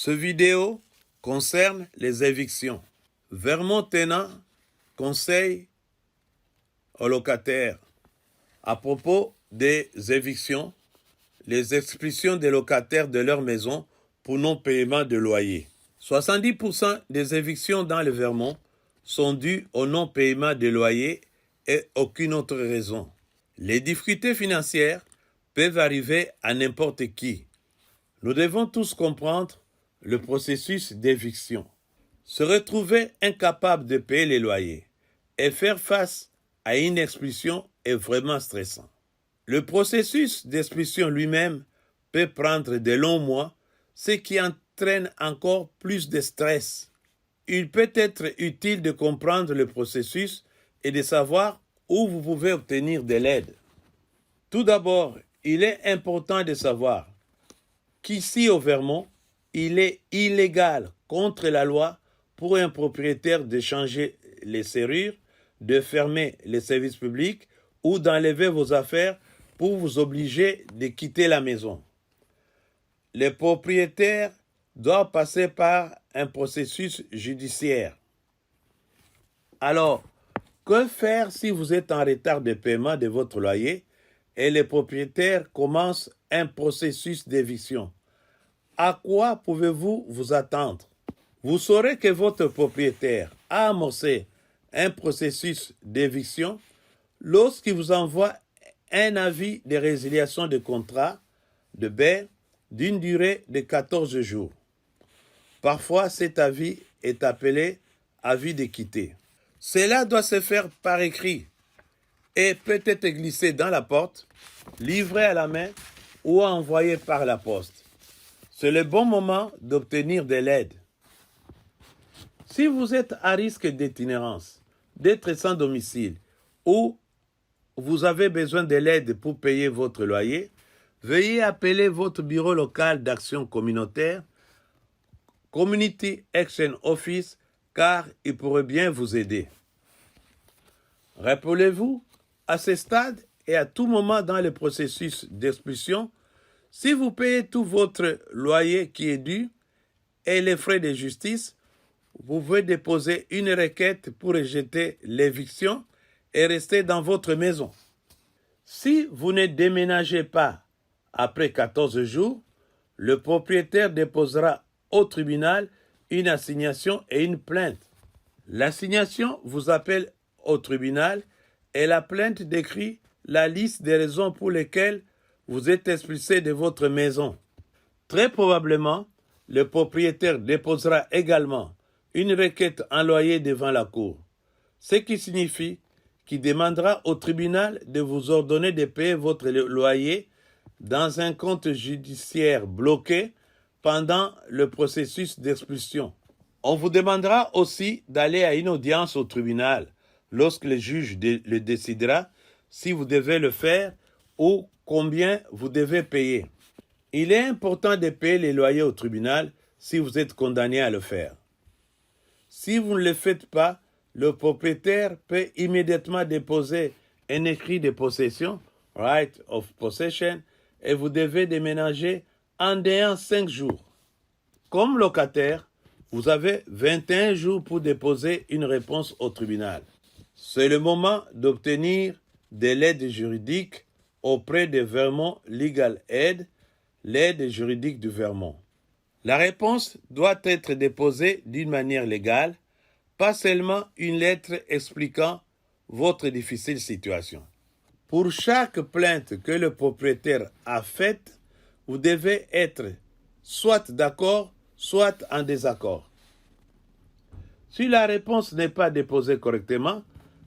Ce vidéo concerne les évictions. Vermont Tenant conseille aux locataires à propos des évictions, les expulsions des locataires de leur maison pour non-paiement de loyer. 70% des évictions dans le Vermont sont dues au non-paiement de loyer et aucune autre raison. Les difficultés financières peuvent arriver à n'importe qui. Nous devons tous comprendre le processus d'éviction. Se retrouver incapable de payer les loyers et faire face à une expulsion est vraiment stressant. Le processus d'expulsion lui-même peut prendre de longs mois, ce qui entraîne encore plus de stress. Il peut être utile de comprendre le processus et de savoir où vous pouvez obtenir de l'aide. Tout d'abord, il est important de savoir qu'ici au Vermont, il est illégal contre la loi pour un propriétaire de changer les serrures, de fermer les services publics ou d'enlever vos affaires pour vous obliger de quitter la maison. Les propriétaires doivent passer par un processus judiciaire. Alors, que faire si vous êtes en retard de paiement de votre loyer et les propriétaires commencent un processus d'éviction? À quoi pouvez-vous vous attendre? Vous saurez que votre propriétaire a amorcé un processus d'éviction lorsqu'il vous envoie un avis de résiliation de contrat de bail d'une durée de 14 jours. Parfois, cet avis est appelé avis de quitter. Cela doit se faire par écrit et peut être glissé dans la porte, livré à la main ou envoyé par la poste. C'est le bon moment d'obtenir de l'aide. Si vous êtes à risque d'itinérance, d'être sans domicile ou vous avez besoin de l'aide pour payer votre loyer, veuillez appeler votre bureau local d'action communautaire, Community Action Office, car il pourrait bien vous aider. Rappelez-vous, à ce stade et à tout moment dans le processus d'expulsion, si vous payez tout votre loyer qui est dû et les frais de justice, vous pouvez déposer une requête pour rejeter l'éviction et rester dans votre maison. Si vous ne déménagez pas après 14 jours, le propriétaire déposera au tribunal une assignation et une plainte. L'assignation vous appelle au tribunal et la plainte décrit la liste des raisons pour lesquelles vous êtes expulsé de votre maison. Très probablement, le propriétaire déposera également une requête en loyer devant la cour, ce qui signifie qu'il demandera au tribunal de vous ordonner de payer votre loyer dans un compte judiciaire bloqué pendant le processus d'expulsion. On vous demandera aussi d'aller à une audience au tribunal lorsque le juge le décidera si vous devez le faire ou combien vous devez payer. Il est important de payer les loyers au tribunal si vous êtes condamné à le faire. Si vous ne le faites pas, le propriétaire peut immédiatement déposer un écrit de possession, right of possession, et vous devez déménager en dehors 5 jours. Comme locataire, vous avez 21 jours pour déposer une réponse au tribunal. C'est le moment d'obtenir de l'aide juridique auprès de Vermont Legal Aid, l'aide juridique du Vermont. La réponse doit être déposée d'une manière légale, pas seulement une lettre expliquant votre difficile situation. Pour chaque plainte que le propriétaire a faite, vous devez être soit d'accord, soit en désaccord. Si la réponse n'est pas déposée correctement,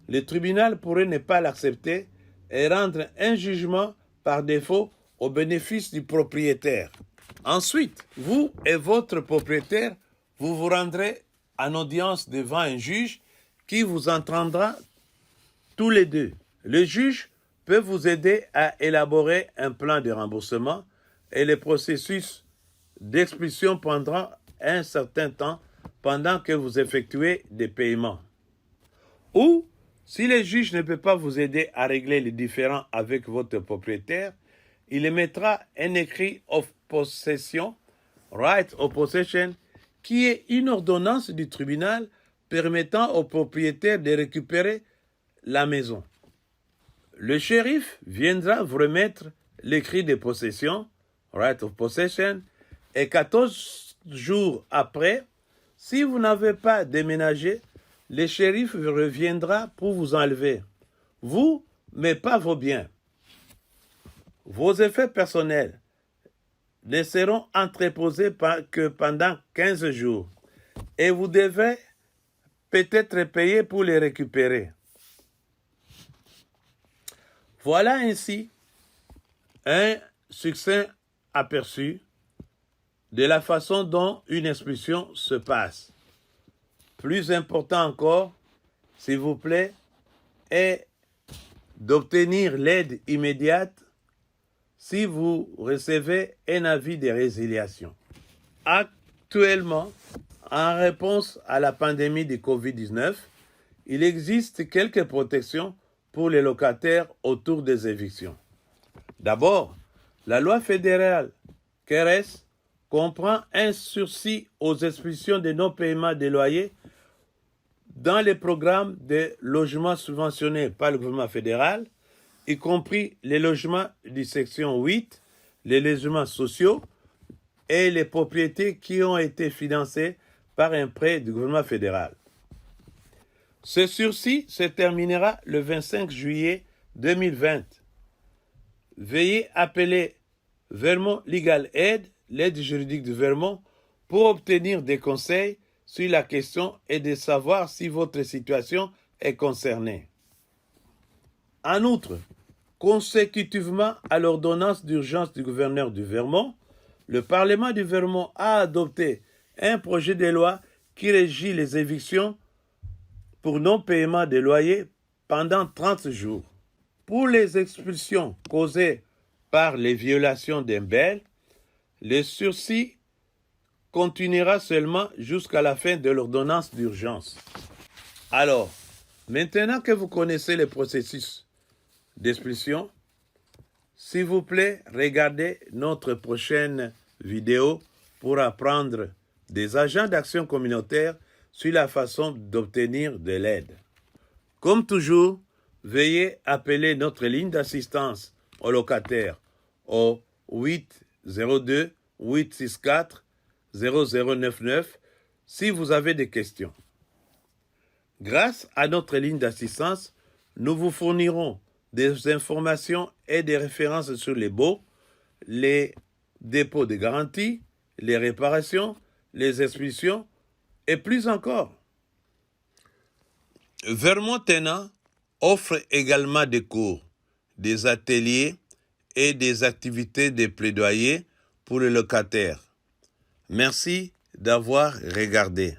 le tribunal pourrait ne pas l'accepter et rendre un jugement par défaut au bénéfice du propriétaire. Ensuite, vous et votre propriétaire, vous vous rendrez en audience devant un juge qui vous entendra tous les deux. Le juge peut vous aider à élaborer un plan de remboursement et le processus d'expulsion prendra un certain temps pendant que vous effectuez des paiements. Ou, si le juge ne peut pas vous aider à régler les différends avec votre propriétaire, il émettra un écrit of possession Right of Possession, qui est une ordonnance du tribunal permettant au propriétaire de récupérer la maison. Le shérif viendra vous remettre l'écrit de possession, Right of Possession, et 14 jours après, si vous n'avez pas déménagé, le shérif reviendra pour vous enlever. Vous, mais pas vos biens. Vos effets personnels ne seront entreposés que pendant 15 jours et vous devez peut-être payer pour les récupérer. Voilà ainsi un succès aperçu de la façon dont une expulsion se passe. Plus important encore, s'il vous plaît, est d'obtenir l'aide immédiate si vous recevez un avis de résiliation. Actuellement, en réponse à la pandémie de COVID-19, il existe quelques protections pour les locataires autour des évictions. D'abord, la loi fédérale KERES comprend un sursis aux expulsions de non-paiement des loyers dans les programmes de logements subventionnés par le gouvernement fédéral, y compris les logements de section 8, les logements sociaux et les propriétés qui ont été financées par un prêt du gouvernement fédéral. Ce sursis se terminera le 25 juillet 2020. Veuillez appeler Vermont Legal Aid, l'aide juridique du Vermont, pour obtenir des conseils sur la question et de savoir si votre situation est concernée. En outre, consécutivement à l'ordonnance d'urgence du gouverneur du Vermont, le Parlement du Vermont a adopté un projet de loi qui régit les évictions pour non-paiement des loyers pendant 30 jours. Pour les expulsions causées par les violations d'un bail, le sursis continuera seulement jusqu'à la fin de l'ordonnance d'urgence. Alors, maintenant que vous connaissez le processus d'expulsion, s'il vous plaît, regardez notre prochaine vidéo pour apprendre des agents d'action communautaire sur la façon d'obtenir de l'aide. Comme toujours, veuillez appeler notre ligne d'assistance aux locataires au 802-864-0099 si vous avez des questions. Grâce à notre ligne d'assistance, nous vous fournirons des informations et des références sur les baux, les dépôts de garantie, les réparations, les expulsions et plus encore. Vermont Tenant offre également des cours, des ateliers et des activités de plaidoyer pour les locataires. Merci d'avoir regardé.